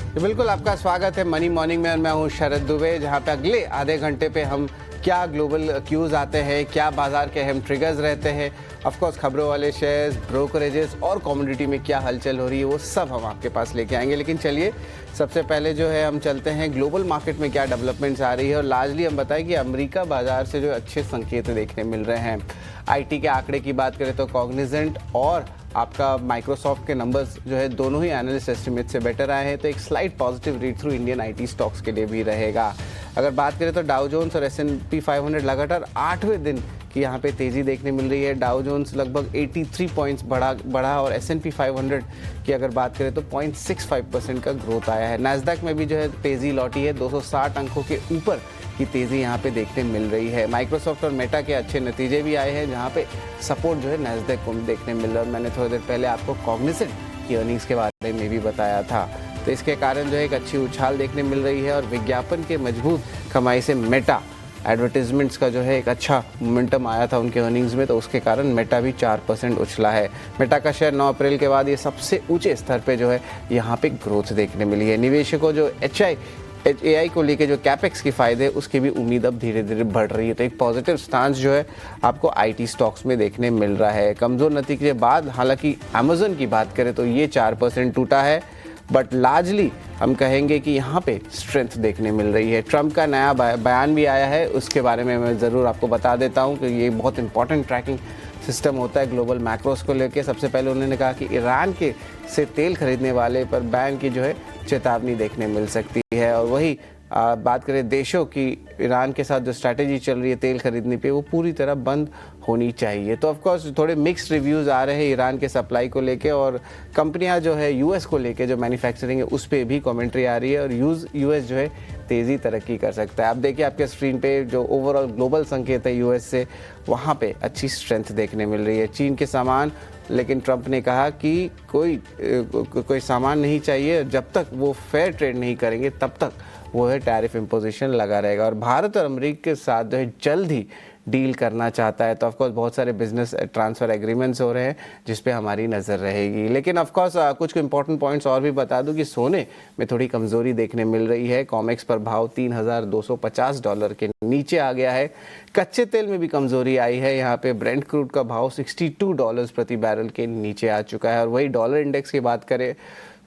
तो बिल्कुल आपका स्वागत है मनी मॉर्निंग में और मैं हूं शरद दुबे, जहां पे अगले आधे घंटे पे हम क्या ग्लोबल क्यूज आते हैं, क्या बाजार के अहम ट्रिगर्स रहते हैं, ऑफ कोर्स खबरों वाले शेयर्स, ब्रोकरेजेस और कमोडिटी में क्या हलचल हो रही है वो सब हम आपके पास लेके आएंगे। लेकिन चलिए सबसे पहले जो है हम चलते हैं ग्लोबल मार्केट में क्या डेवलपमेंट्स आ रही है और लार्जली हम बताएं कि अमेरिका बाजार से जो अच्छे संकेत देखने मिल रहे हैं। आईटी के आंकड़े की बात करें तो कॉग्निजेंट और आपका माइक्रोसॉफ्ट के नंबर्स जो है दोनों ही एनालिस्ट एस्टिमेट से बेटर आए हैं, तो एक slight positive read through Indian IT stocks के लिए भी रहेगा। अगर बात करें तो डाउ जोन्स और S&P 500 लगातार 8वें दिन की यहाँ पे तेज़ी देखने मिल रही है। डाउ जोन्स लगभग 83 पॉइंट्स बढ़ा और S&P 500 की अगर बात करें तो 0.65% का ग्रोथ आया है। नैस्डैक में भी जो है तेज़ी लौटी है, 260 अंकों के ऊपर की तेज़ी यहाँ पे देखने मिल रही है। माइक्रोसॉफ्ट और मेटा के अच्छे नतीजे भी आए हैं, जहाँ पे सपोर्ट जो है नैस्डैक को देखने मिल रहा है। और मैंने थोड़ी देर पहले आपको कॉग्निजेंट की अर्निंग्स के बारे में भी बताया था, तो इसके कारण जो है एक अच्छी उछाल देखने मिल रही है। और विज्ञापन के मजबूत कमाई से मेटा एडवर्टीजमेंट्स का जो है एक अच्छा मोमेंटम आया था उनके अर्निंग्स में, तो उसके कारण मेटा भी 4% उछला है। मेटा का शेयर 9 अप्रैल के बाद ये सबसे ऊंचे स्तर पे जो है यहाँ पे ग्रोथ देखने मिली है। निवेशकों जो AI को लेके जो कैपेक्स की फायदे उसकी भी उम्मीद अब धीरे धीरे बढ़ रही है, तो एक पॉजिटिव स्टांस जो है आपको IT स्टॉक्स में देखने मिल रहा है। कमज़ोर नतीजे के बाद हालांकि अमेजन की बात करें तो ये 4% टूटा है, बट लार्जली हम कहेंगे कि यहाँ पे स्ट्रेंथ देखने मिल रही है। ट्रंप का नया बयान भी आया है, उसके बारे में मैं ज़रूर आपको बता देता हूँ कि ये बहुत इंपॉर्टेंट ट्रैकिंग सिस्टम होता है ग्लोबल मैक्रोस को लेके। सबसे पहले उन्होंने कहा कि ईरान के से तेल खरीदने वाले पर बैन की जो है चेतावनी देखने मिल सकती है। और वही बात करें देशों की, ईरान के साथ जो स्ट्रैटेजी चल रही है तेल खरीदने पे, वो पूरी तरह बंद होनी चाहिए। तो ऑफ कोर्स थोड़े मिक्स्ड रिव्यूज़ आ रहे हैं ईरान के सप्लाई को लेके, और कंपनियां जो है यूएस को लेके जो मैन्युफैक्चरिंग है उस पर भी कमेंट्री आ रही है, और यूएस जो है तेज़ी तरक्की कर सकता है। आप देखिए आपके स्क्रीन पे जो ओवरऑल ग्लोबल संकेत है यूएस से, वहाँ पे अच्छी स्ट्रेंथ देखने मिल रही है। चीन के सामान, लेकिन ट्रंप ने कहा कि कोई सामान नहीं चाहिए, जब तक वो फेयर ट्रेड नहीं करेंगे तब तक वो है टैरिफ इम्पोजिशन लगा रहेगा। और भारत और अमेरिका के साथ जो है जल्द ही डील करना चाहता है, तो ऑफकोर्स बहुत सारे बिजनेस ट्रांसफ़र एग्रीमेंट्स हो रहे हैं जिस पे हमारी नज़र रहेगी। लेकिन ऑफकोर्स कुछ इंपॉर्टेंट पॉइंट्स और भी बता दूं कि सोने में थोड़ी कमज़ोरी देखने मिल रही है। कॉमेक्स पर भाव $3,250 के नीचे आ गया है। कच्चे तेल में भी कमज़ोरी आई है, यहाँ पे ब्रेंट क्रूड का भाव $62 प्रति बैरल के नीचे आ चुका है। और वही डॉलर इंडेक्स की बात करें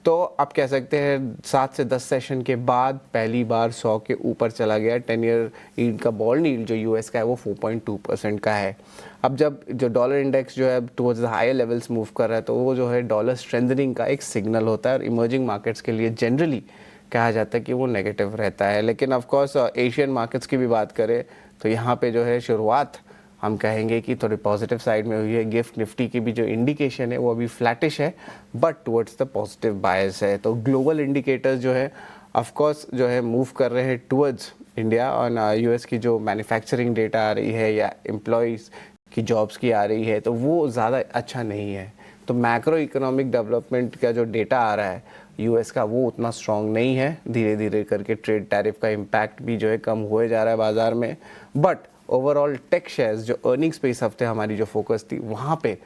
तो आप कह सकते हैं 7 से 10 सेशन के बाद पहली बार 100 के ऊपर चला गया। 10 ईयर यील्ड का बॉन्ड यील्ड जो यूएस का है वो 4.2% का है। अब जब जो डॉलर इंडेक्स जो है towards the higher levels move कर रहा है, तो वो जो है डॉलर स्ट्रेंथनिंग का एक सिग्नल होता है, और इमर्जिंग मार्केट्स के लिए जनरली कहा जाता है कि वो नेगेटिव रहता है। लेकिन ऑफकोर्स एशियन मार्केट्स की भी बात करें तो यहाँ पे जो है शुरुआत हम कहेंगे कि थोड़ी पॉजिटिव साइड में हुई है। गिफ्ट निफ्टी की भी जो इंडिकेशन है वो अभी फ्लैटिश है, बट टुवर्ड्स द पॉजिटिव बायस है। तो ग्लोबल इंडिकेटर्स जो है ऑफ कोर्स जो है मूव कर रहे हैं टुवर्ड्स इंडिया, और यूएस की जो मैन्युफैक्चरिंग डेटा आ रही है या एम्प्लॉयज़ की जॉब्स की आ रही है तो वो ज़्यादा अच्छा नहीं है। तो मैक्रो इकोनॉमिक डेवलपमेंट का जो डेटा आ रहा है यूएस का वो उतना स्ट्रॉन्ग नहीं है। धीरे धीरे करके ट्रेड टैरिफ का इम्पैक्ट भी जो है कम हुए जा रहा है बाज़ार में। बट ओवरऑल टेक शेयर्स जो अर्निंग्स पे इस हफ्ते हमारी जो फोकस थी, वहाँ पे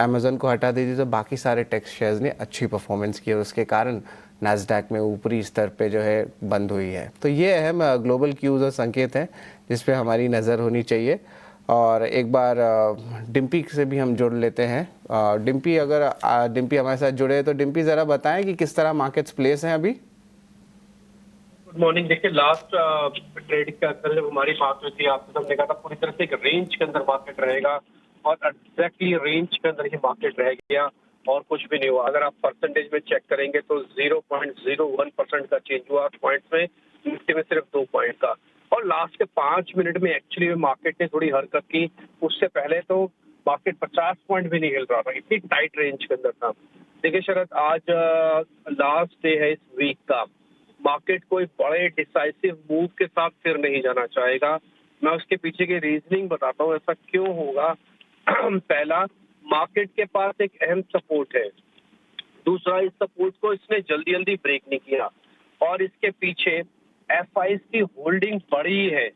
अमेजन को हटा दीजिए तो बाकी सारे टेक शेयर्स ने अच्छी परफॉर्मेंस की, और उसके कारण नैस्डैक में ऊपरी स्तर पे जो है बंद हुई है। तो ये अहम ग्लोबल क्यूज और संकेत हैं जिस पे हमारी नज़र होनी चाहिए। और एक बार डिम्पी से भी हम जुड़ लेते हैं। डिम्पी, अगर डिम्पी हमारे साथ जुड़े तो डिम्पी ज़रा बताएं कि किस तरह मार्केट्स प्लेस हैं अभी। Good morning. देखिए लास्ट ट्रेड के अंदर जब हमारी बात हुई थी आपसे, हमने कहा था पूरी तरह से एक रेंज के अंदर मार्केट रहेगा, और एग्जैक्टली रेंज के अंदर ही मार्केट रह गया और कुछ भी नहीं हुआ। अगर आप परसेंटेज में चेक करेंगे तो 0.01% का चेंज हुआ पॉइंट्स में, निफ्टी में सिर्फ 2 पॉइंट का। और लास्ट के 5 मिनट में एक्चुअली मार्केट ने थोड़ी हरकत की, उससे पहले तो मार्केट 50 पॉइंट भी नहीं हिल रहा था, इतनी टाइट रेंज के अंदर था। देखिए शरद, आज लास्ट डे है इस वीक का, मार्केट कोई बड़े डिसाइसिव मूव के साथ फिर नहीं जाना चाहेगा। मैं उसके पीछे की रीजनिंग बताता हूँ ऐसा क्यों होगा। पहला, मार्केट के पास एक अहम सपोर्ट है। दूसरा, इस सपोर्ट को इसने जल्दी जल्दी ब्रेक नहीं किया, और इसके पीछे एफआईज की होल्डिंग बड़ी है।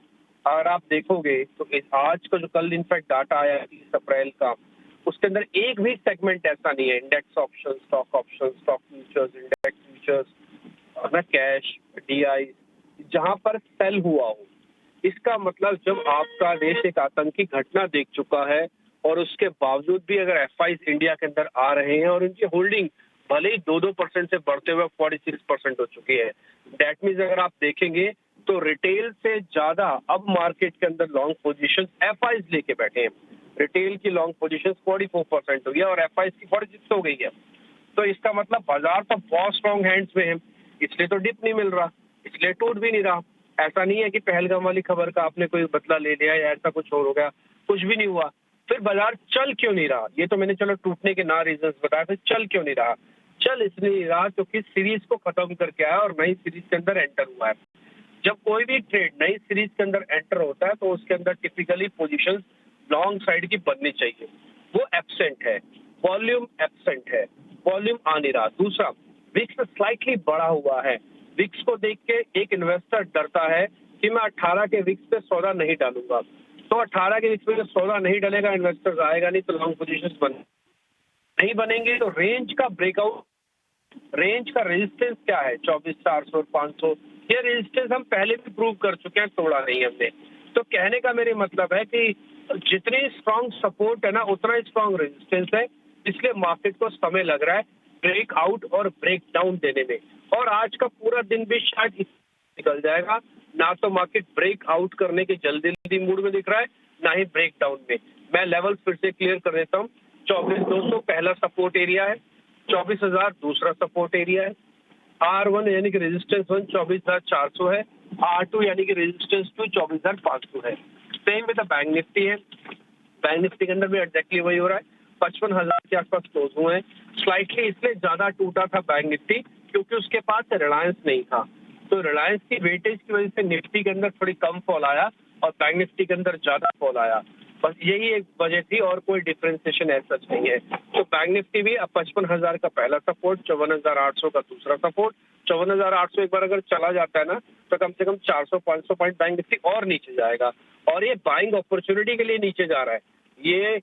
अगर आप देखोगे तो आज का जो कल इनफैक्ट डाटा आया 30 अप्रैल का, उसके अंदर एक भी सेगमेंट ऐसा नहीं है, index option, stock futures, index futures, वरना कैश, डीआई जहां पर सेल हुआ हो। इसका मतलब जब आपका देश एक आतंकी घटना देख चुका है और उसके बावजूद भी अगर एफआई इंडिया के अंदर आ रहे हैं और उनकी होल्डिंग भले ही 2-2% से बढ़ते हुए 46% हो चुकी है, दैट मीन्स अगर आप देखेंगे तो रिटेल से ज्यादा अब मार्केट के अंदर लॉन्ग पोजीशन एफआई लेके बैठे हैं। रिटेल की लॉन्ग पोजीशन 44% हो गया और एफआई की 46 हो गई है। तो इसका मतलब बाजार तो बहुत स्ट्रॉन्ग हैंड्स में है, इसलिए तो डिप नहीं मिल रहा, इसलिए टूट भी नहीं रहा। ऐसा नहीं है कि पहलगाम वाली खबर का आपने कोई बदला ले लिया या ऐसा कुछ और हो गया, कुछ भी नहीं हुआ। फिर बाजार चल क्यों नहीं रहा? ये तो मैंने चलो टूटने के ना रीजंस बताया, फिर चल क्यों नहीं रहा? चल इसलिए नहीं रहा क्योंकि सीरीज को खत्म करके आया और नई सीरीज के अंदर एंटर हुआ है। जब कोई भी ट्रेड नई सीरीज के अंदर एंटर होता है तो उसके अंदर टिपिकली पोजीशंस लॉन्ग साइड की बननी चाहिए, वो एब्सेंट है, वॉल्यूम एब्सेंट है, वॉल्यूम आ नहीं रहा। दूसरा, विक्स स्लाइटली बढ़ा हुआ है। विक्स को देख के एक इन्वेस्टर डरता है कि मैं 18 के विक्स पे सौदा नहीं डालूंगा, तो 18 के विक्स पे जब सौदा नहीं डालेगा इन्वेस्टर आएगा नहीं, तो लॉन्ग पोजीशंस नहीं बनेंगे। तो रेंज का ब्रेकआउट, रेंज का रेजिस्टेंस क्या है 24,400 और 500, ये रेजिस्टेंस हम पहले भी प्रूव कर चुके हैं, तोड़ा नहीं हमने। तो कहने का मेरे मतलब है कि जितनी स्ट्रांग सपोर्ट है ना उतना ही स्ट्रांग रेजिस्टेंस है, इसलिए मार्केट को समय लग रहा है ब्रेक आउट और ब्रेक डाउन देने में। और आज का पूरा दिन भी शायद निकल जाएगा, ना तो मार्केट ब्रेक आउट करने के जल्दी मूड में दिख रहा है, ना ही ब्रेक डाउन में। मैं लेवल फिर से क्लियर कर देता हूँ। 24,200 पहला सपोर्ट एरिया है, 24,000 दूसरा सपोर्ट एरिया है, R1 यानी कि रेजिस्टेंस 1 24,400 है, R2 यानी कि रेजिस्टेंस 2 24,500 है। Same with the bank Nifty है, बैंक निफ्टी के अंदर भी एग्जैक्टली वही हो रहा है, 55,000 के आसपास क्लोज हुए हैं। स्लाइटली इसलिए ज्यादा टूटा था बैंक निफ्टी क्योंकि उसके पास रिलायंस नहीं था, तो रिलायंस की वेटेज की वजह से निफ्टी के अंदर थोड़ी कम फॉल आया और बैंक निफ्टी के अंदर ज्यादा फॉल आया। बस यही एक वजह थी और कोई डिफरेंशिएशन ऐसा नहीं है। तो बैंक निफ्टी भी अब 55,000 का पहला सपोर्ट, 54,800 का दूसरा सपोर्ट। 54,800 एक बार अगर चला जाता है ना तो कम से कम 400-500 पॉइंट बैंक निफ्टी और नीचे जाएगा और ये बाइंग अपॉर्चुनिटी के लिए नीचे जा रहा है, ये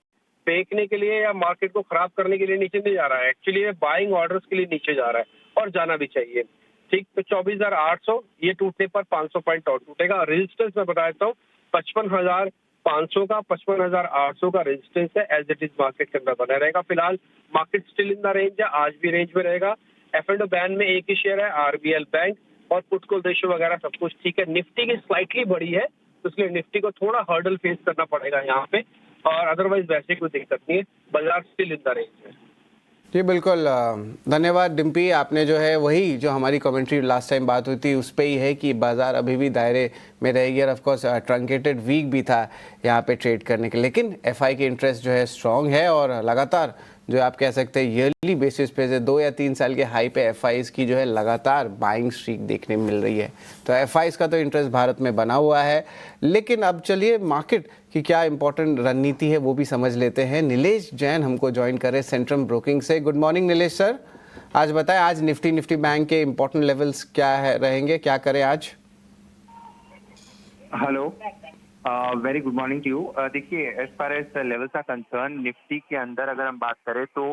फेंकने के लिए या मार्केट को खराब करने के लिए नीचे नहीं जा रहा है, एक्चुअली ये बाइंग ऑर्डर्स के लिए नीचे जा रहा है और जाना भी चाहिए। ठीक, तो 24,800 ये टूटने पर 500 पॉइंट और टूटेगा। रेजिस्टेंस मैं बता देता हूँ, 55,500 का 55,800 का रेजिस्टेंस है, एज इट इज मार्केट के अंदर बना रहेगा। फिलहाल market still in the range है, आज भी रेंज में रहेगा। F&O बैन में एक ही शेयर है, RBL बैंक, और पुट कॉल रेशियो वगैरह सब कुछ ठीक है। निफ्टी की स्लाइटली बड़ी है तो इसलिए निफ्टी को थोड़ा हर्डल फेस करना पड़ेगा यहाँ पे, और अदरवाइज वैसे कोई दिक्कत नहीं है, बाजार स्टिल इन द रेंज है। जी बिल्कुल, धन्यवाद डिम्पी। आपने जो है वही जो हमारी कमेंट्री लास्ट टाइम बात हुई थी उस पे ही है कि बाज़ार अभी भी दायरे में रहेगी और ऑफकोर्स ट्रंकेटेड वीक भी था यहाँ पे ट्रेड करने के, लेकिन एफआई की इंटरेस्ट जो है स्ट्रॉन्ग है और लगातार जो आप कह सकते हैं ईयरली बेसिस पे से 2 या 3 साल के हाई पे एफआईज की जो है लगातार बाइंग स्ट्रीक देखने में मिल रही है। तो एफआईज का तो इंटरेस्ट भारत में बना हुआ है, लेकिन अब चलिए मार्केट की क्या इंपॉर्टेंट रणनीति है वो भी समझ लेते हैं। नीलेश जैन हमको ज्वाइन करे सेंट्रम ब्रोकिंग से। गुड मॉर्निंग नीलेश सर, आज बताएं आज निफ्टी बैंक के इंपॉर्टेंट लेवल्स क्या है रहेंगे, क्या करें आज? Hello, very good morning to you. देखिए, as far as levels are concerned, Nifty के अंदर अगर हम बात करें तो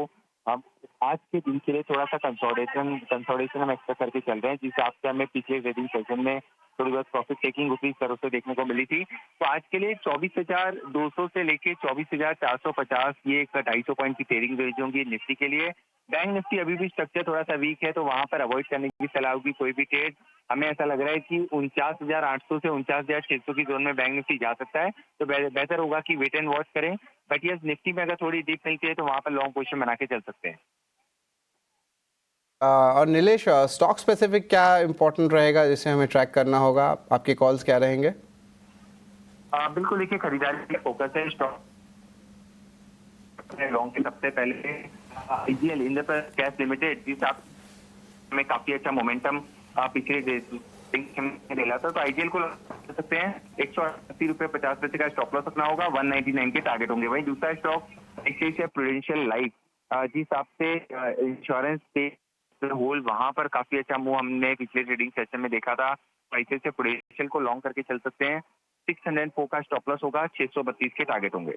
हम आज के दिन के लिए थोड़ा सा कंसोलिडेशन हम एक्सपेक्ट करके चल रहे हैं, जिस हिसाब से हमें पिछले ट्रेडिंग सेशन में थोड़ी बहुत प्रॉफिट टेकिंग उसी तरह से देखने को मिली थी। तो आज के लिए 24,200 से लेके 24,450 ये एक 250 पॉइंट की ट्रेडिंग रेंज होंगी निफ्टी के लिए। बैंक निफ्टी अभी भी स्ट्रक्चर थोड़ा सा वीक है, तो वहां पर अवॉइड करने की सलाह होगी कोई भी ट्रेड। हमें ऐसा लग रहा है कि 49,800 से 49,600 की जोन में बैंक निफ्टी जा सकता है, तो बेहतर होगा कि वेट एंड वॉच करें। बट यस, निफ्टी में अगर थोड़ी डीप नहीं चाहिए तो वहां पर लॉन्ग पोजीशन बना के चल सकते हैं। और नीलेश, स्टॉक स्पेसिफिक क्या इंपॉर्टेंट रहेगा जिसे हमें ट्रैक करना होगा, आपके कॉल्स क्या रहेंगे? बिल्कुल, देखिए खरीदारी की फोकस है स्टॉक लॉन्ग के। सबसे पहले आईजीएल इंद्रप्रस्थ गैस लिमिटेड, जिस आप में काफी अच्छा मोमेंटम पिछले मिला था, तो आईजीएल को कर सकते हैं। 180.50 रुपए का स्टॉप लॉस रखना होगा, 199 के टारगेट होंगे। वहीं दूसरा स्टॉक एक्सिस प्रूडेंशियल लाइफ, जिस हिसाब से इंश्योरेंस पे होल, वहां पर काफी अच्छा मूव हमने पिछले ट्रेडिंग सेशन में देखा था। पैसे से प्रूडेंशियल को लॉन्ग करके चल सकते हैं। 604 का स्टॉप लॉस होगा, 632 के टारगेट होंगे।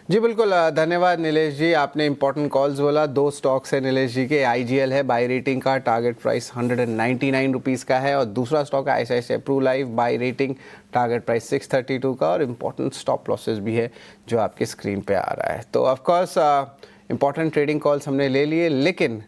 जी बिल्कुल, धन्यवाद नीलेश जी, आपने इंपॉर्टेंट कॉल्स बोला। दो स्टॉक्स है नीलेश जी के, आईजीएल है बाई रेटिंग का, टारगेट प्राइस 199 रुपीज़ का है, और दूसरा स्टॉक है ICICI Pru Life, buy rating, target price 632 का, और इम्पॉर्टेंट स्टॉप लॉसेस भी है जो आपकी स्क्रीन पे आ रहा है। तो ऑफकोर्स इंपॉर्टेंट ट्रेडिंग कॉल्स हमने ले लिए, लेकिन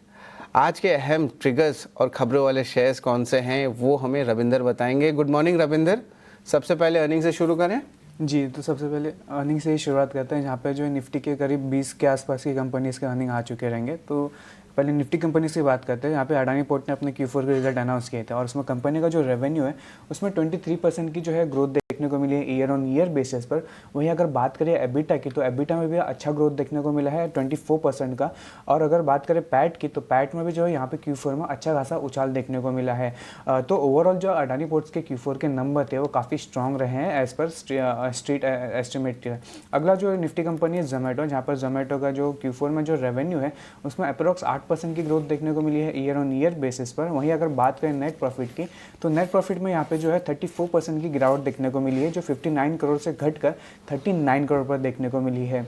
आज के अहम ट्रिगर्स और खबरों वाले शेयर्स कौन से हैं वो हमें रविंदर बताएंगे। गुड मॉर्निंग रविंदर, सबसे पहले अर्निंग से शुरू करें। जी, तो सबसे पहले अर्निंग से ही शुरुआत करते हैं, जहाँ पे जो है निफ्टी के करीब 20 के आसपास की कंपनीज़ के अर्निंग आ चुके रहेंगे। तो पहले निफ्टी कंपनी से बात करते हैं। यहाँ पे अडानी पोर्ट ने अपने Q4 के रिजल्ट अनाउंस किए थे, और उसमें कंपनी का जो रेवेन्यू है उसमें 23% की जो है ग्रोथ देखने को मिली है ईयर ऑन ईयर बेसिस पर। वहीं अगर बात करें एबिटा की, तो एबिटा में भी अच्छा ग्रोथ देखने को मिला है 24% का। और अगर बात करें पैट की, तो पैट में भी जो है यहाँ पे Q4 में अच्छा खासा उछाल देखने को मिला है। तो ओवरऑल जो अडानी पोर्ट्स के Q4 के नंबर थे वो काफ़ी स्ट्रॉन्ग रहे हैं एज़ पर स्ट्रीट एस्टिमेट के। अगला जो निफ्टी कंपनी है जोमेटो, जहाँ पर जोमेटो का जो Q4 में जो रेवेन्यू है उसमें अप्रोक्स 8% की ग्रोथ देखने को मिली है ईयर ऑन ईयर बेसिस पर। वहीं अगर बात करें नेट प्रॉफिट की, तो नेट प्रॉफिट में यहाँ पे जो है 34% की गिरावट देखने को मिली है, जो 59 करोड़ से घटकर 39 करोड़ पर देखने को मिली है।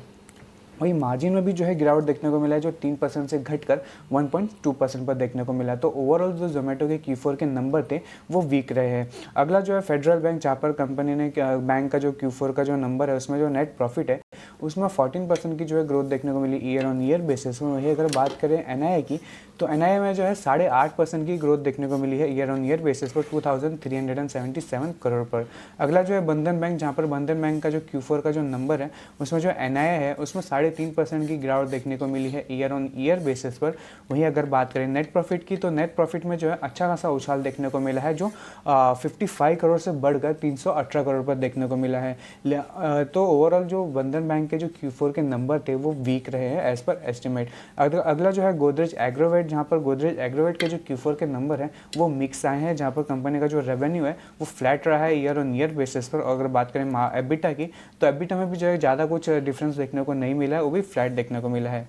वही मार्जिन में भी जो है गिरावट देखने को मिला है, जो 3% से घटकर 1.2% पर देखने को मिला। तो ओवरऑल जो जोमेटो के Q4 के नंबर थे वो वीक रहे हैं। अगला जो है फेडरल बैंक, जहाँ पर कंपनी ने बैंक का जो Q4 का जो नंबर है उसमें जो नेट प्रॉफिट है उसमें 14% की जो है ग्रोथ देखने को मिली ईयर ऑन ईयर बेसिस में। वही अगर बात करें एनआईए की, तो एनआईए में जो है 8.5% की ग्रोथ देखने को मिली है ईयर ऑन ईयर बेसिस पर 2377 करोड़ पर। अगला जो है बंधन बैंक, जहाँ पर बंधन बैंक का जो Q4 का जो नंबर है उसमें जो एनआईए है उसमें 3.5% की गिरावट देखने को मिली है ईयर ऑन ईयर बेसिस पर। वहीं अगर बात करें नेट प्रॉफिट की, तो नेट प्रॉफिट में जो है अच्छा खासा उछाल देखने को मिला है, जो 55 करोड़ से बढ़कर 318 करोड़ पर देखने को मिला है। तो ओवरऑल जो बंधन बैंक के जो Q4 के नंबर थे वो वीक रहे हैं एज पर एस्टिमेट। अगला जो है गोदरेज एग्रोवेट, जहाँ पर गोदरेज एग्रोवेट के जो Q4 के नंबर हैं वो मिक्स आए हैं, जहाँ पर कंपनी का जो रेवेन्यू है वो फ्लैट रहा है ईयर ऑन ईयर बेसिस पर। अगर बात करें एबिटा की, तो एबिटा में भी जो है ज़्यादा कुछ डिफरेंस देखने को नहीं मिला है, वो भी फ्लैट देखने को मिला है।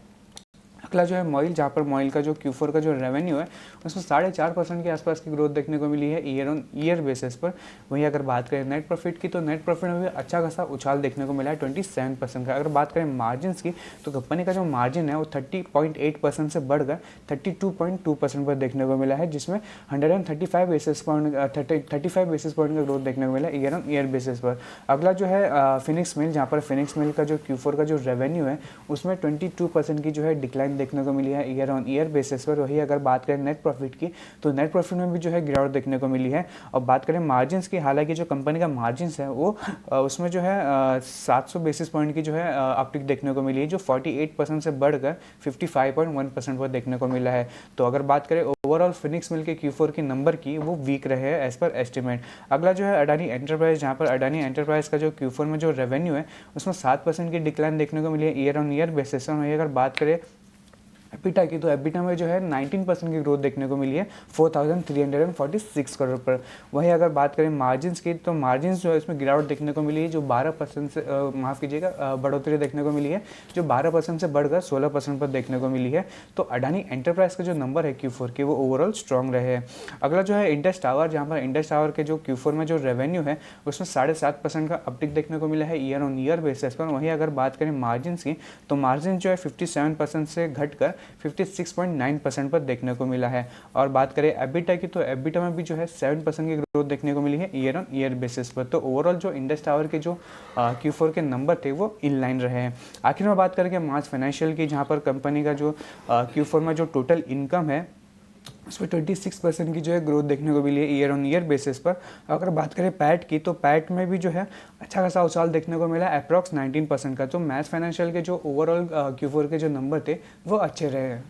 अगला जो है मोइल, जहाँ पर मोइल का जो Q4 का जो रेवेन्यू है उसमें 4.5% के आसपास की ग्रोथ देखने को मिली है ईयर ऑन ईयर बेसिस पर। वहीं अगर बात करें नेट प्रॉफिट की, तो नेट प्रॉफिट में भी अच्छा खासा उछाल देखने को मिला है 27% का। अगर बात करें मार्जिन की, तो कंपनी का जो मार्जिन है वो 30.8% से बढ़कर 32.2% पर देखने को मिला है, जिसमें 135 बेसिस पॉइंट का ग्रोथ देखने को मिला है ईयर ऑन ईयर बेसिस पर। अगला जो है फिनिक्स मिल, जहाँ पर फिनिक्स मिल का जो Q4 का जो रेवेन्यू है उसमें 22% की जो है डिक्लाइन देखने को मिली है ईयर ऑन ईयर बेसिस पर। वही अगर बात करें नेट प्रॉफिट की, तो नेट प्रॉफिट में भी जो है गिरावट देखने को मिली है। और बात करें मार्जिन्स की, हालांकि जो कंपनी का मार्जिन्स है वो उसमें जो है 700 बेसिस पॉइंट की जो है अपटिक देखने को मिली है, जो 48% से बढ़कर 55.1% पर देखने को मिला है। तो अगर बात करें ओवरऑल फिनिक्स मिल के Q4 के नंबर की, वो वीक रहे हैं एज पर एस्टिमेट। अगला जो है अडानी एंटरप्राइज, जहाँ पर अडानी एंटरप्राइज का जो Q4 में जो रेवेन्यू है उसमें 7% की डिक्लाइन देखने को मिली है ईयर ऑन ईयर बेसिस पर। अगर बात करें एबिटा की, तो एबिटा में जो है 19% की ग्रोथ देखने को मिली है 4,346 करोड़ पर। वहीं अगर बात करें मार्जिन्स की, तो मार्जिन्स जो है इसमें गिरावट देखने को मिली है, जो 12% से माफ़ कीजिएगा बढ़ोतरी देखने को मिली है, जो 12% से बढ़कर 16% पर देखने को मिली है। तो अडानी एंटरप्राइज का जो नंबर है Q4 के, वो ओवरऑल स्ट्रॉन्ग रहे हैं। अगला जो है इंडस टावर, जहाँ पर इंडस टावर के जो Q4 में जो रेवेन्यू है उसमें 7.5% का अपटिक देखने को मिला है ईयर ऑन ईयर बेसिस पर। वहीं अगर बात करें मार्जिन्स की, तो मार्जिन जो है 57% से घटकर 56.9% पर देखने को मिला है। और बात करें एबिटा की, तो एबिटा में भी जो है 7% की ग्रोथ देखने को मिली है ईयर ऑन ईयर बेसिस पर। तो ओवरऑल जो इंडस टावर के जो Q4 के नंबर थे वो इन लाइन रहे हैं। आखिर में बात करेंगे मास फाइनेंशियल की, जहाँ पर कंपनी का जो Q4 में जो टोटल इनकम है उसमें 26% की जो है ग्रोथ देखने को मिली है ईयर ऑन ईयर बेसिस पर। अगर बात करें पैट की, तो पैट में भी जो है अच्छा खासा उछाल देखने को मिला अप्रॉक्स 19% का। तो मैथ फाइनेंशियल के जो ओवरऑल Q4 के जो नंबर थे वो अच्छे रहे हैं।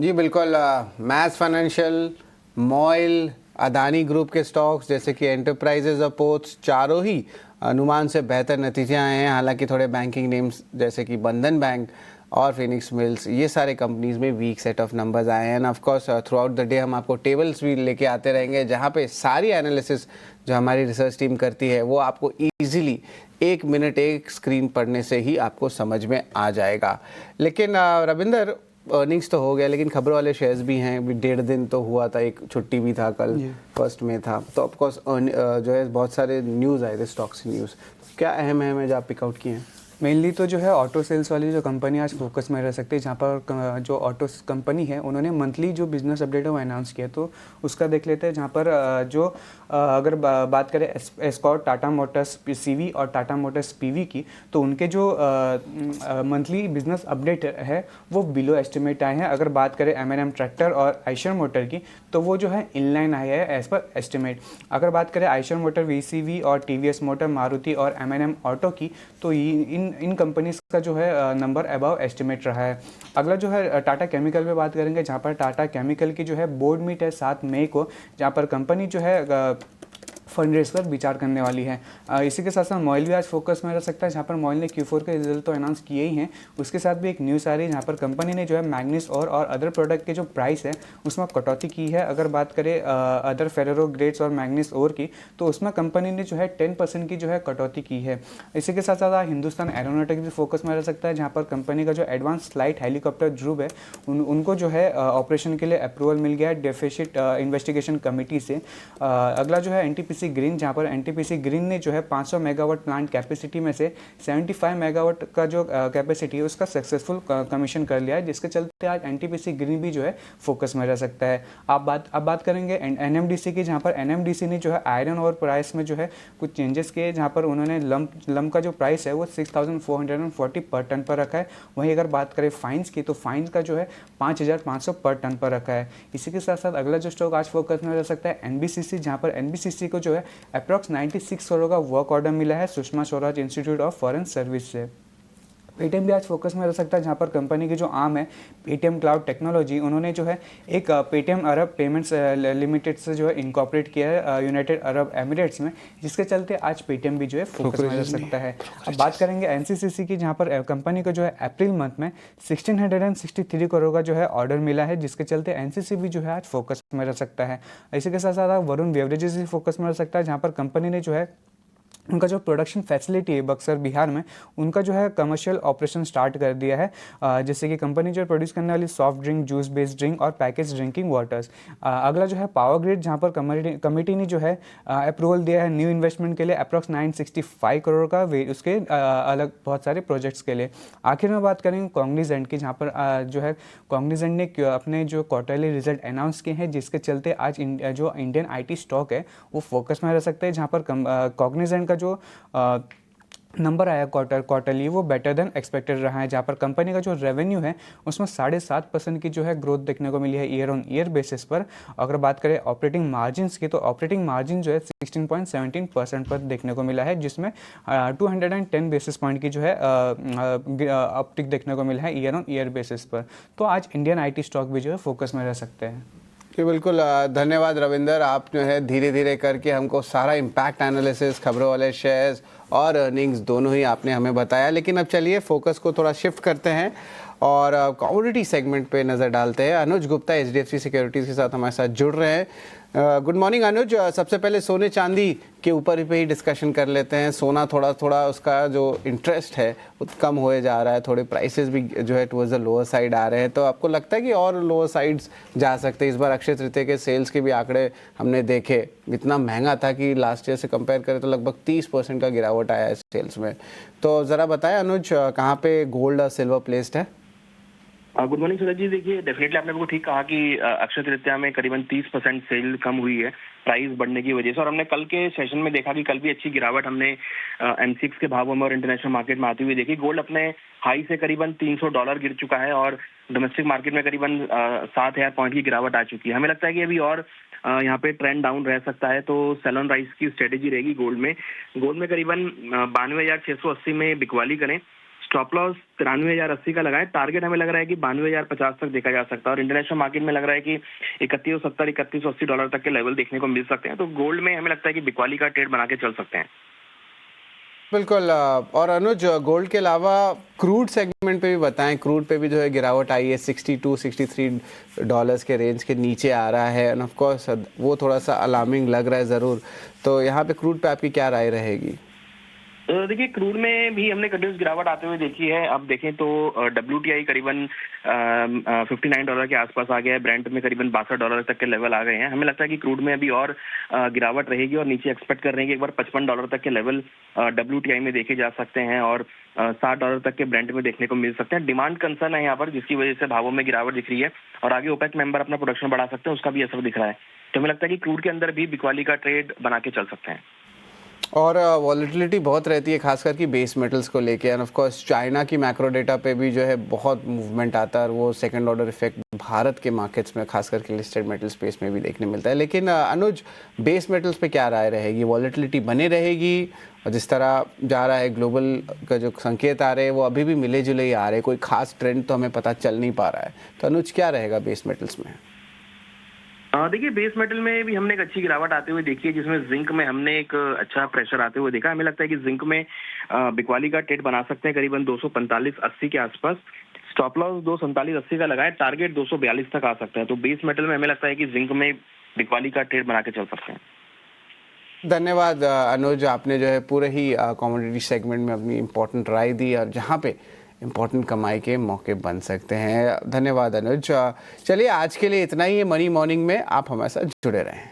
जी बिल्कुल, math financial, MOIL, Adani group के स्टॉक्स जैसे कि एंटरप्राइजेज और पोर्ट्स, चारों ही अनुमान से बेहतर नतीजे आए हैं। हालांकि थोड़े बैंकिंग नेम्स जैसे कि बंधन बैंक और फिनिक्स मिल्स, ये सारे कंपनीज में वीक सेट ऑफ नंबर्स आए हैं। Of course through out the day हम आपको टेबल्स भी लेके आते रहेंगे, जहाँ पे सारी एनालिसिस जो हमारी रिसर्च टीम करती है वो आपको ईजिली 1 मिनट एक स्क्रीन पढ़ने से ही आपको समझ में आ जाएगा। लेकिन रविंदर, अर्निंग्स तो हो गया, लेकिन खबरों वाले शेयर्स भी हैं। 1.5 दिन तो हुआ था, एक छुट्टी भी था, कल 1 मई था, तो ऑफकोर्स जो है बहुत सारे न्यूज़ आए थे, स्टॉक्स न्यूज़। क्या अहम है जो आप पिकआउट किए हैं? मेनली तो जो है ऑटो सेल्स वाली जो कंपनी आज फोकस में रह सकती है, जहाँ पर जो ऑटो कंपनी है उन्होंने मंथली जो बिजनेस अपडेट है वो अनाउंस किया, तो उसका देख लेते हैं। जहाँ पर जो अगर बात करें एस्कॉर्ट, टाटा मोटर्स सीवी और टाटा मोटर्स पीवी की, तो उनके जो मंथली बिजनेस अपडेट है वो बिलो एस्टिमेट आए हैं। अगर बात करें एम ट्रैक्टर और आइशर मोटर की, तो वो जो है इनलाइन आया है एज पर एस्टिमेट। अगर बात करें आइशर मोटर, वीसीवी और टीवीएस मोटर, मारुति और एम ऑटो की, तो इन कंपनीज का जो है नंबर अबव एस्टिमेट रहा है। अगला जो है टाटा केमिकल पे बात करेंगे, जहाँ पर टाटा केमिकल की जो है बोर्ड मीट है 7 मई को, जहाँ पर कंपनी जो है फंड रेस पर विचार करने वाली है। इसी के साथ साथ मॉइल भी आज फोकस में रह सकता है, जहाँ पर मॉइल ने Q4 के रिजल्ट तो अनाउंस किए ही हैं, उसके साथ भी एक न्यूज़ आ रही है जहाँ पर कंपनी ने जो है मैग्नीज और अदर प्रोडक्ट के जो प्राइस है उसमें कटौती की है। अगर बात करें अदर फेरेरो ग्रेड्स और मैग्नीज और की, तो उसमें कंपनी ने जो है 10% की जो है कटौती की है। इसी के साथ साथ हिंदुस्तान एरोनॉटिक्स भी फोकस में रह सकता है, जहाँ पर कंपनी का जो एडवांस फ्लाइट हेलीकॉप्टर ध्रुव है उनको जो है ऑपरेशन के लिए अप्रूवल मिल गया है डेफिसिट इन्वेस्टिगेशन कमेटी से। अगला जो है एनटीपीसी ग्रीन, जहाँ पर एनटीपीसी ग्रीन ने जो है 500 मेगावाट प्लांट कैपेसिटी में से 75 मेगावाट का जो कैपेसिटी है उसका सक्सेसफुल कमीशन कर लिया है, जिसके चलते आज एनटीपीसी ग्रीन भी जो है फोकस में रह सकता है। अब बात करेंगे एनएमडीसी की, जहाँ पर एनएमडीसी ने जो है आयरन और प्राइस में जो है कुछ चेंजेस किए, जहाँ पर उन्होंने लम्प का जो प्राइस है वो 6440 पर टन पर रखा है। वहीं अगर बात करें फाइन्स की, तो फाइन्स का जो है 5500 पर टन पर रखा है। इसी के साथ साथ अगला जो स्टॉक आज फोकस में रह सकता है एनबीसीसी, जहाँ पर एनबीसीसी को जो है अप्रॉक्स 96 करोड़ का वर्क ऑर्डर मिला है Sushma Swaraj institute of foreign service से। पेटीएम भी आज फोकस में रह सकता है, जहाँ पर कंपनी की जो आर्म है पेटीएम क्लाउड टेक्नोलॉजी, उन्होंने जो है एक पेटीएम अरब पेमेंट्स लिमिटेड से जो है इनकॉर्पोरेट किया है यूनाइटेड अरब एमिरेट्स में, जिसके चलते आज पेटीएम भी जो है फोकस में रह सकता है। अब बात करेंगे एनसीसीसी की, जहाँ पर कंपनी को जो है अप्रैल मंथ में 1663 करोड़ का जो है ऑर्डर मिला है, जिसके चलते एनसीसी भी जो है आज फोकस में रह सकता है। इसी के साथ साथ वरुण बेवरेजेस भी फोकस में रह सकता है, जहाँ पर कंपनी ने जो है उनका जो प्रोडक्शन फैसिलिटी है बक्सर बिहार में, उनका जो है कमर्शियल ऑपरेशन स्टार्ट कर दिया है। जैसे कि कंपनी जो प्रोड्यूस करने वाली soft drink, juice based drink और पैकेज ड्रिंकिंग वाटर्स। अगला जो है पावर ग्रिड, जहाँ पर कमेटी ने जो है अप्रूवल दिया है न्यू इन्वेस्टमेंट के लिए अप्रॉक्स 965 करोड़ का, उसके अलग बहुत सारे प्रोजेक्ट्स के लिए। आखिर में बात करेंगे कॉग्निजेंट की, जहाँ पर जो है कॉग्निजेंट ने अपने जो क्वार्टरली रिजल्ट अनाउंस किए हैं, जिसके चलते आज जो इंडियन IT स्टॉक है वो फोकस में रह सकते हैं, जहाँ पर कॉग्निजेंट का जो नंबर आया क्वार्टरली वो बेटर देन एक्सपेक्टेड रहा है, जहाँ पर कंपनी का जो रेवेन्यू है उसमें 7.5% की जो है ग्रोथ देखने को मिली है ईयर ऑन ईयर बेसिस पर। अगर बात करें ऑपरेटिंग मार्जिन्स की, तो ऑपरेटिंग मार्जिन जो है 16.17% पर देखने को मिला है, जिसमें 210 बेसिस पॉइंट की जो है अपटिक देखने को मिला है ईयर ऑन ईयर बेसिस पर। तो आज इंडियन IT स्टॉक भी जो है फोकस में रह सकते हैं। जी बिल्कुल, धन्यवाद रविंदर। आप जो है धीरे धीरे करके हमको सारा इम्पैक्ट एनालिसिस, खबरों वाले शेयर्स और अर्निंग्स दोनों ही आपने हमें बताया। लेकिन अब चलिए फोकस को थोड़ा शिफ्ट करते हैं और कमोडिटी सेगमेंट पे नज़र डालते हैं। अनुज गुप्ता HDFC सिक्योरिटीज़ के साथ हमारे साथ जुड़ रहे हैं। गुड मॉर्निंग अनुज। सबसे पहले सोने चांदी के ऊपर पे ही डिस्कशन कर लेते हैं। सोना थोड़ा उसका जो इंटरेस्ट है वो कम होए जा रहा है, थोड़े प्राइसेस भी जो है टुवर्ड्स द लोअर साइड आ रहे हैं, तो आपको लगता है कि और लोअर साइड्स जा सकते हैं? इस बार अक्षय तृतीया के सेल्स के भी आंकड़े हमने देखे, इतना महंगा था कि लास्ट ईयर से कंपेयर करें तो लगभग 30% का गिरावट आया है सेल्स में। तो ज़रा बताएं अनुज, कहाँ पे गोल्ड और सिल्वर प्लेस्ड है? गुड मॉर्निंग सूरज जी। देखिए, डेफिनेटली आपने बिल्कुल ठीक कहा कि अक्षय तृतीया में करीबन 30% सेल कम हुई है प्राइस बढ़ने की वजह से, और हमने कल के सेशन में देखा कि कल भी अच्छी गिरावट हमने M6 के भावों में और इंटरनेशनल मार्केट में आती हुई देखी। गोल्ड अपने हाई से करीबन $300 गिर चुका है और डोमेस्टिक मार्केट में करीबन 7000 पॉइंट की गिरावट आ चुकी है। हमें लगता है कि अभी और यहाँ पे ट्रेंड डाउन रह सकता है, तो सेल ऑन राइज की स्ट्रेटेजी रहेगी गोल्ड में करीबन 92,680 में बिकवाली करें। स्टॉप लॉस 93,080 का लगाए। टारगेट हमें लग रहा है कि 92,050 तक देखा जा सकता है, और इंटरनेशनल मार्केट में लग रहा है कि $3170, $3180 तक के लेवल देखने को मिल सकते हैं। तो गोल्ड में हमें लगता है कि बिकवाली का ट्रेड बना के चल सकते हैं। बिल्कुल। और अनुज, गोल्ड के अलावा क्रूड सेगमेंट पे भी बताएं। क्रूड पे भी जो है गिरावट आई है, $62-63 के रेंज के नीचे आ रहा है, एंड ऑफ कोर्स वो थोड़ा सा अलार्मिंग लग रहा है ज़रूर। तो यहाँ पे क्रूड पे आपकी क्या राय रहेगी? देखिए क्रूड में भी हमने कंटिन्यूस गिरावट आते हुए देखी है। अब देखें तो WTI करीबन $59 के आसपास आ गया है, ब्रेंट में करीबन $62 तक के लेवल आ गए हैं। हमें लगता है कि क्रूड में अभी और गिरावट रहेगी और नीचे एक्सपेक्ट कर रहे हैं कि एक बार $55 तक के लेवल WTI में देखे जा सकते हैं और $60 तक के ब्रेंट में देखने को मिल सकते हैं। डिमांड कंसर्न है यहाँ पर, जिसकी वजह से भावों में गिरावट दिख रही है और आगे ओपेक मेंबर अपना प्रोडक्शन बढ़ा सकते हैं, उसका भी असर दिख रहा है। तो हमें लगता है कि क्रूड के अंदर भी बिकवाली का ट्रेड बना के चल सकते हैं। और वॉलेटिलिटी बहुत रहती है खासकर कि बेस मेटल्स को लेके, एंड ऑफ कोर्स चाइना की मैक्रो डेटा पे भी जो है बहुत मूवमेंट आता है और वो सेकंड ऑर्डर इफेक्ट भारत के मार्केट्स में खासकर के लिस्टेड मेटल स्पेस में भी देखने मिलता है। लेकिन अनुज, बेस मेटल्स पे क्या राय रहेगी? वॉलेटिलिटी बने रहेगी? और जिस तरह जा रहा है ग्लोबल का जो संकेत आ रहे हैं वो अभी भी मिले जुले ही आ रहे हैं, कोई खास ट्रेंड तो हमें पता चल नहीं पा रहा है। तो अनुज, क्या रहेगा बेस मेटल्स में? देखिए बेस मेटल में भी हमने एक अच्छी गिरावट आते हुए देखी है, जिसमें जिंक में हमने एक अच्छा प्रेशर आते हुए देखा। हमें लगता है कि जिंक में बिकवाली का ट्रेड बना सकते हैं करीबन 245.80 के आसपास। स्टॉप लॉस 247.80 का लगाए, टारगेट 242 तक आ सकता है। तो बेस मेटल में हमें लगता है कि जिंक में बिकवाली का ट्रेड बना के चल सकते हैं। धन्यवाद अनुज, आपने जो है पूरे ही कमोडिटी सेगमेंट में अपनी इम्पोर्टेंट राय दी और जहाँ पे इम्पोर्टेंट कमाई के मौके बन सकते हैं। धन्यवाद अनुज। चलिए आज के लिए इतना ही है। मनी मॉर्निंग में आप हमारे साथ जुड़े रहें।